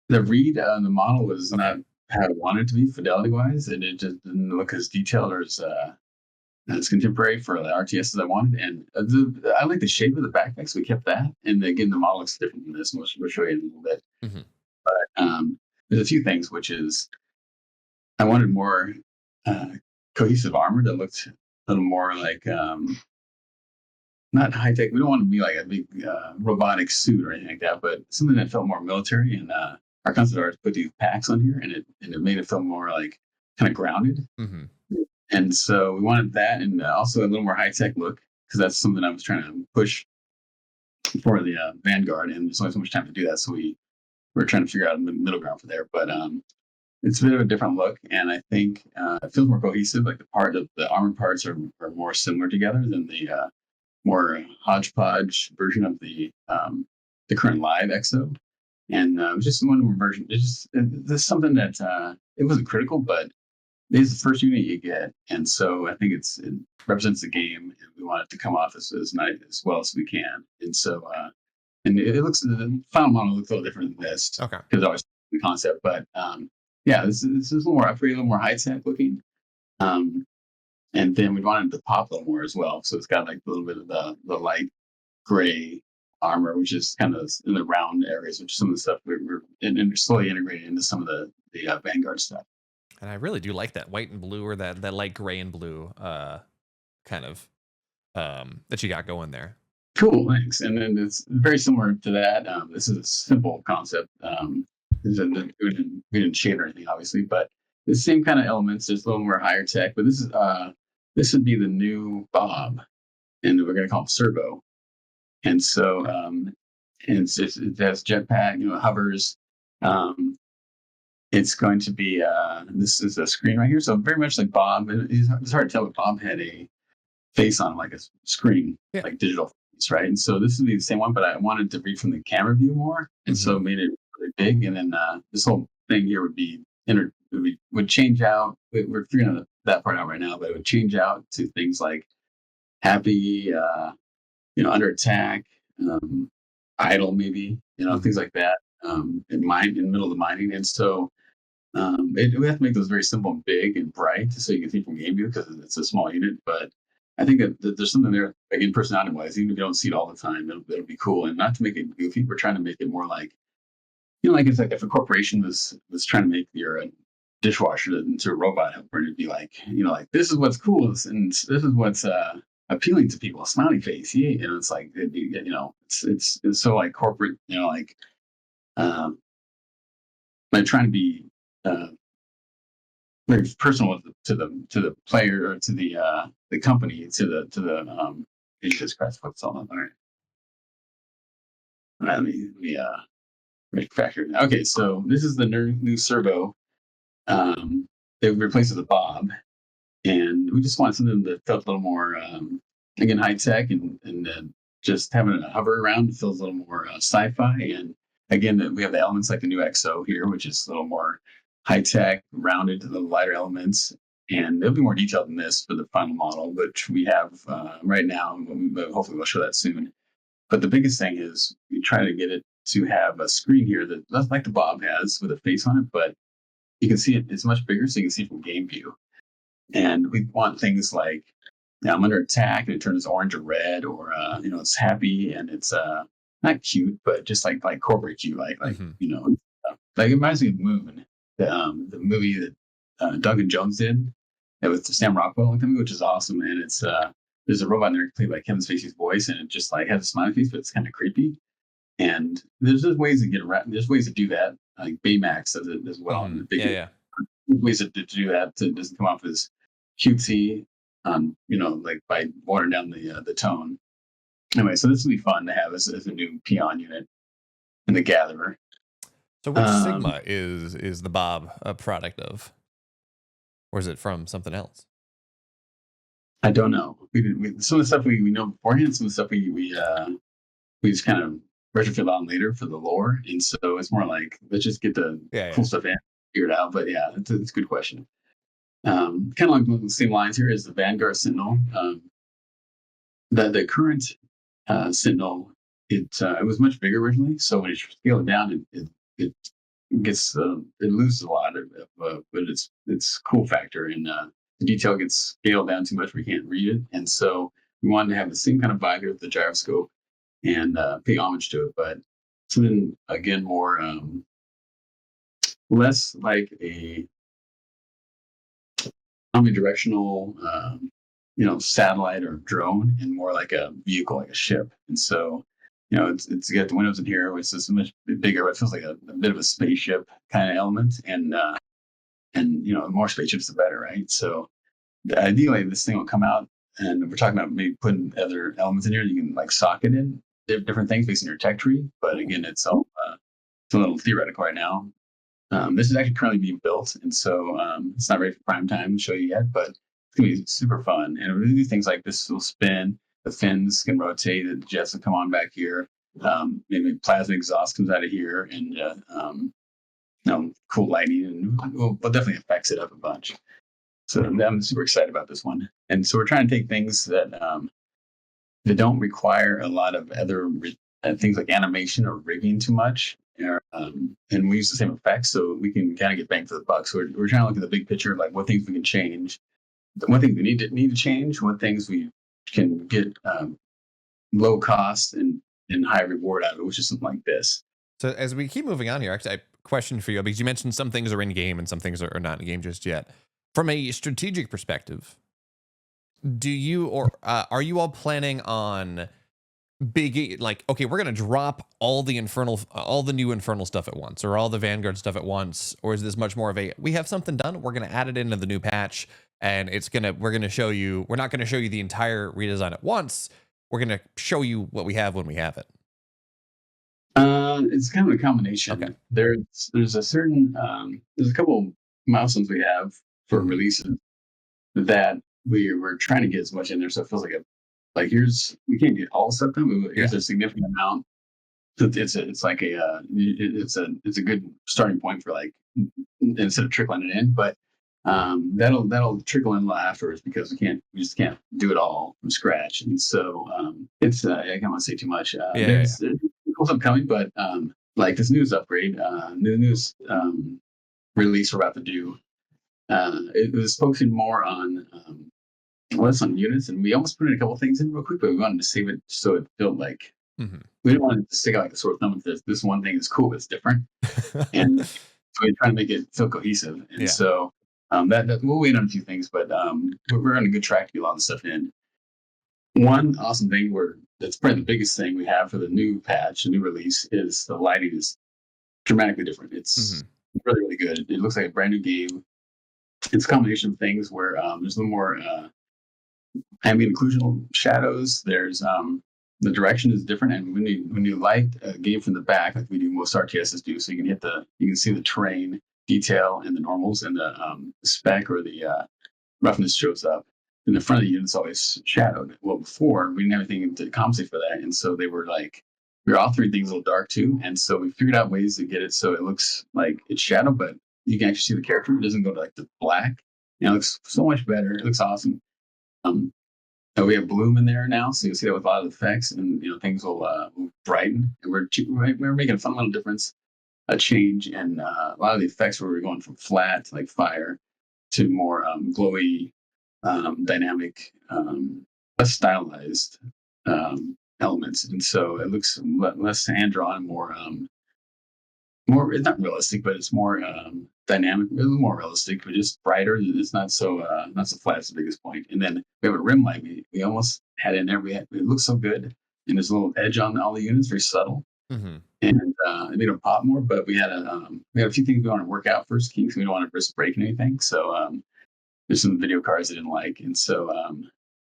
read on the model was not how I wanted it to be fidelity wise, and it just didn't look as detailed or as It's contemporary for the RTSs I wanted, and I like the shape of the backpack, so we kept that. And again, the model looks different than this, and we'll show you in a little bit. Mhm. But there's a few things, which is I wanted more uh, cohesive armor that looked a little more like not high tech. We don't want to be like a big robotic suit or anything like that, but something that felt more military. And our concept art put these packs on here, and it made it feel more like kind of grounded. Mhm. And so we wanted that, and also a little more high tech look, because that's something I was trying to push for the Vanguard, and there's only so much time to do that. So we're trying to figure out a middle ground for there. But it's a bit of a different look, and I think it feels more cohesive. Like the armored parts are more similar together than the more hodgepodge version of the current live EXO. And it was just one more version. This is something that it wasn't critical, but it is the first unit you get, and so I think it represents the game, and we want it to come off as nice as well as we can. And so and it looks the final model looks a little different than this Okay. because always the concept, but yeah, this is a little more upgraded, a little more high tech looking. And then we wanted to pop a little more as well, so it's got like a little bit of the light gray armor, which is kind of in the round areas, which is some of the stuff we're slowly integrating into some of the Vanguard stuff. And I really do like that white and blue, or that light gray and blue kind of that you got going there. Cool, thanks. And then it's very similar to that. This is a simple concept. We didn't shade or anything, obviously, but the same kind of elements. There's a little more higher tech, but this would be the new Bob, and we're going to call him Servo. And so it has jetpack, hovers. It's going to be this is a screen right here, so very much like Bob. It's hard to tell, but Bob had a face on like a screen, Yeah. like digital face, right? And so this would be the same one, but I wanted to read from the camera view more, and so made it really big. And then this whole thing here would change out. We're figuring that part out right now, but it would change out to things like happy, under attack, idle, maybe, things like that. In the middle of the mining, and so we have to make those very simple and big and bright so you can see from game view because it's a small unit. But I think that there's something there, again, personality wise, even if you don't see it all the time, it'll be cool. And not to make it goofy, we're trying to make it more like, like it's like if a corporation was trying to make your dishwasher into a robot helper, and it'd be like, like this is what's cool, and this is what's appealing to people, a smiley face. Yeah, it's like, it's so like corporate, like trying to be very personal to the player, or to the company, to the Jesus Christ, what's all that? All right. Let me manufacture. Okay, so this is the new Servo. They replaced it with Bob, and we just wanted something that felt a little more again, high tech, and just having a hover around feels a little more sci-fi. And again, we have the elements like the new XO here, which is a little more high tech, rounded to the lighter elements, and it'll be more detailed than this for the final model, which we have right now. But hopefully, we'll show that soon. But the biggest thing is we try to get it to have a screen here that's like the Bob has with a face on it, but you can see it's much bigger, so you can see from game view. And we want things like, I'm under attack and it turns orange or red, or it's happy and it's not cute, but just like corporate cute, like like it reminds me of Moon, the movie that Duncan Jones did, that with Sam Rockwell, which is awesome. And it's there's a robot in there played by Kevin Spacey's voice, and it just like has a smiley face, but it's kind of creepy. And there's just ways to get around. There's ways to do that. Like Baymax does it as well. Yeah. Ways to do that, so it doesn't come off as cutesy, like by watering down the tone. Anyway, so this will be fun to have as a new peon unit in the Gatherer. So which Sigma is the Bob a product of? Or is it from something else? I don't know. Some of the stuff we know beforehand, some of the stuff we just kind of retrofit on later for the lore. And so it's more like, let's just get the cool stuff in, figure it out. But yeah, it's a good question. Kind of like the same lines here as the Vanguard Sentinel. The current Sentinel, it was much bigger originally. So when you scale it down, it gets it loses a lot of but its cool factor. And the detail gets scaled down too much, we can't read it. And so we wanted to have the same kind of vibe here with the gyroscope and pay homage to it, but something again more less like a omnidirectional, satellite or drone, and more like a vehicle, like a ship. And so, it's got the windows in here, which is much bigger, but it feels like a bit of a spaceship kind of element. And the more spaceships, the better, right? So, ideally, this thing will come out, and we're talking about maybe putting other elements in here. You can like socket in different things based on your tech tree. But again, it's all it's a little theoretical right now. This is actually currently being built, and so it's not ready for prime time to show you yet, but it's gonna be super fun. And really do things like this will spin, the fins can rotate, the jets will come on back here. Maybe plasma exhaust comes out of here, and cool lighting, and we'll definitely effects it up a bunch. So I'm super excited about this one. And so we're trying to take things that don't require a lot of other things like animation or rigging too much. And we use the same effects, so we can kind of get bang for the buck. So we're trying to look at the big picture, like what things we can change, what things we need to change, what things we can get low cost and high reward out of it, which is something like this. So as we keep moving on here, actually, I have a question for you, because you mentioned some things are in game and some things are not in game just yet. From a strategic perspective, do you or are you all planning on big, like, okay, we're gonna drop all the new Infernal stuff at once, or all the Vanguard stuff at once, or is this much more of a, we have something done, we're gonna add it into the new patch, and we're gonna show you, we're not gonna show you the entire redesign at once, we're gonna show you what we have when we have it? It's kind of a combination. Okay. There's a certain there's a couple milestones we have for releases that we're trying to get as much in there, so it feels like we can't get all stuff done, but here's a significant amount. So it's like it's a good starting point for, like, instead of trickling it in, but that'll trickle in afterwards, because we just can't do it all from scratch. And so it's I can't want to say too much. There's cool stuff coming, but like this news upgrade, news release we're about to do, it was focusing more on on units, and we almost put in a couple things in real quick, but we wanted to save it so it felt like we didn't want it to stick out like a sore thumb if this one thing is cool, but it's different. And so we're trying to make it feel cohesive. And so that we'll wait on a few things, but we're on a good track to get a lot of stuff in. One awesome thing that's probably the biggest thing we have for the new patch, the new release, is the lighting is dramatically different. It's really, really good. It looks like a brand new game. It's a combination of things where there's a little more ambient occlusional shadows. There's the direction is different, and when you light a game from the back, like we do, most RTSs do, so you can see the terrain detail and the normals, and the spec or the roughness shows up. In the front of the unit's always shadowed. Well, before we didn't have anything to compensate for that, and so we were authoring things a little dark too, and so we figured out ways to get it so it looks like it's shadowed, but you can actually see the character. It doesn't go to like the black. It looks so much better. It looks awesome. We have bloom in there now, so you'll see that with a lot of effects, and things will brighten. And we're making a fundamental difference, a change in a lot of the effects, where we're going from flat, like fire, to more glowy, dynamic, less stylized elements. And so it looks less hand drawn, more, it's not realistic, but it's more dynamic, a little more realistic, but just brighter. It's not so flat. It's the biggest point. And then we have a rim light. We almost had it in there. It looks so good, and there's a little edge on all the units, very subtle, and it made them pop more. But we had a few things we want to work out first, King, so we don't want to risk breaking anything. So there's some video cards I didn't like, and so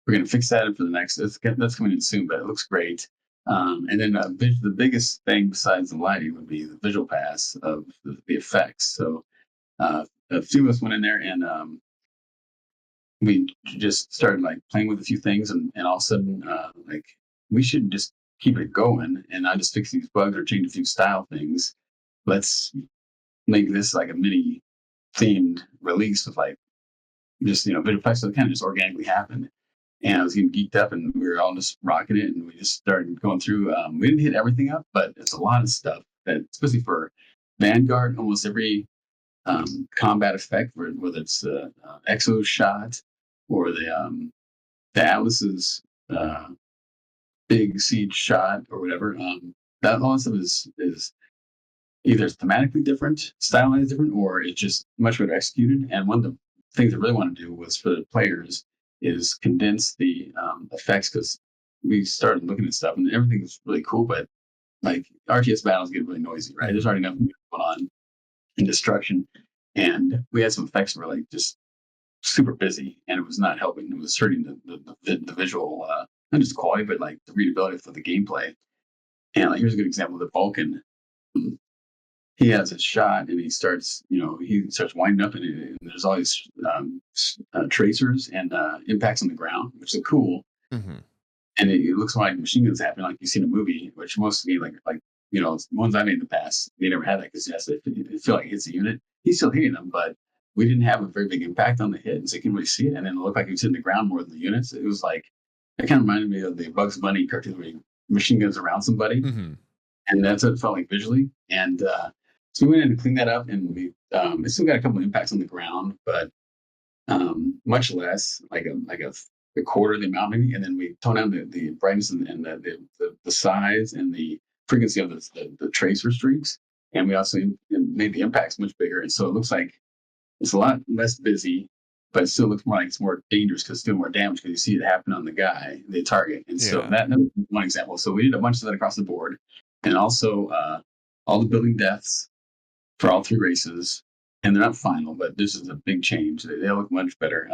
we're gonna fix that for the next. That's coming in soon, but it looks great. And then the biggest thing besides the lighting would be the visual pass of the effects. So a few of us went in there, and we just started like playing with a few things, and all of a sudden like, we should just keep it going and not just fix these bugs or change a few style things. Let's make this like a mini themed release with like just visual effects. So it kind of just organically happened. And I was getting geeked up, and we were all just rocking it, and we just started going through. We didn't hit everything up, but it's a lot of stuff that, especially for Vanguard, almost every combat effect, whether it's the Exo shot or the Atlas's big siege shot or whatever. That all stuff is either thematically different, stylized different, or it's just much better executed. And one of the things I really want to do was for the players is condense the effects, because we started looking at stuff and everything is really cool, but like RTS battles get really noisy, right? There's already enough going on in destruction, and we had some effects that were like just super busy, and it was not helping. It was hurting the visual, not just quality, but like the readability for the gameplay. And like, here's a good example: the Vulcan. He has a shot, and he starts winding up, and there's all these tracers and impacts on the ground, which is cool. Mm-hmm. And it looks like machine guns happen, like you see in a movie, which most of the like ones I made in the past, they never had that, because yes, it feel like it hits a unit. He's still hitting them, but we didn't have a very big impact on the hit, so you can really see it. And then it looked like he was hitting the ground more than the units. It was like, it kind of reminded me of the Bugs Bunny cartoon where he machine guns around somebody. Mm-hmm. And that's what it felt like visually. And so we went in and cleaned that up, and we it still got a couple of impacts on the ground, but much less, like a quarter of the amount maybe. And then we toned down the brightness and the size and the frequency of the tracer streaks, and we also made the impacts much bigger. And so it looks like it's a lot less busy, but it still looks more like it's more dangerous because it's doing more damage, because you see it happen on the guy, the target. And so that was one example. So we did a bunch of that across the board, and also all the building deaths for all three races. And they're not final, but this is a big change. They look much better.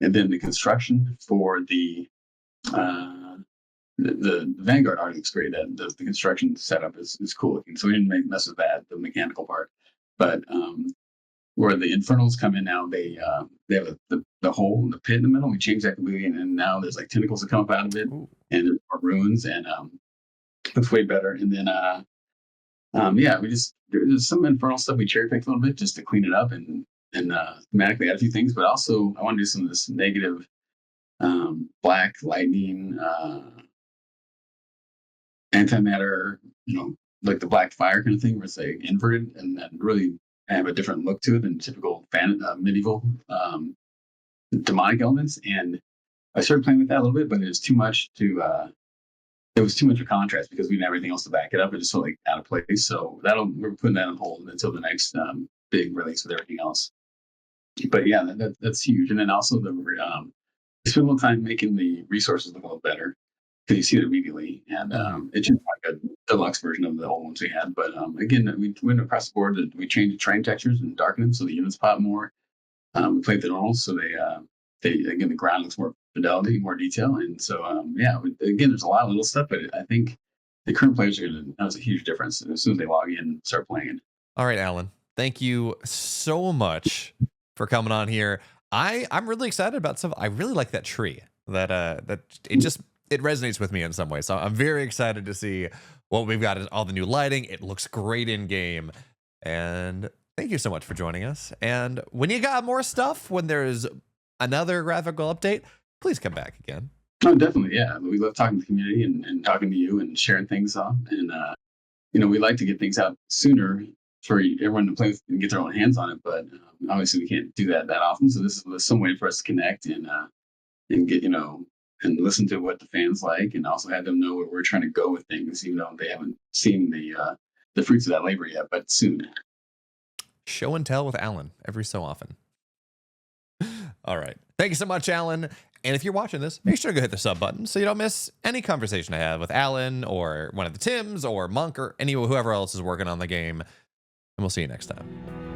And then the construction for the Vanguard Art looks great. The construction setup is cool looking. So we didn't mess with that, the mechanical part. But where the Infernals come in now, they have the hole in the pit in the middle. We changed that completely, and now there's like tentacles that come up out of it. Ooh. And there's more runes, and looks way better. And then there's some Infernal stuff we cherry picked a little bit just to clean it up and thematically add a few things. But also I want to do some of this negative black lightning, antimatter, like the black fire kind of thing, where it's like inverted and really have a different look to it than typical medieval demonic elements. And I started playing with that a little bit, but it was too much it was too much of contrast because we didn't have anything else to back it up. It just felt like out of place. So we're putting that on hold until the next big release with everything else. But yeah, that's huge. And then also we spent a little time making the resources look a little better, because you see it immediately. And it's just like a deluxe version of the old ones we had. But again, we went across the board. We changed the terrain textures and darkened them so the units pop more. We played the normals, so again, the ground looks more fidelity, more detail. And so again, there's a lot of little stuff, but I think the current players are going to notice a huge difference as soon as they log in and start playing. All right, Alan, thank you so much for coming on here. I'm really excited about stuff. I really like that tree. That it resonates with me in some way. So I'm very excited to see what we've got. Is all the new lighting. It looks great in game. And thank you so much for joining us. And when you got more stuff, when there's another graphical update, please come back again. Oh, definitely. Yeah. We love talking to the community and talking to you and sharing things off. And, we like to get things out sooner for everyone to play with and get their own hands on it. But obviously we can't do that often. So this is some way for us to connect and get, and listen to what the fans like, and also have them know where we're trying to go with things, even though they haven't seen the fruits of that labor yet, but soon. Show and tell with Alan every so often. All right. Thank you so much, Alan. And if you're watching this, make sure to go hit the sub button so you don't miss any conversation I have with Alan or one of the Tims or Monk or whoever else is working on the game. And we'll see you next time.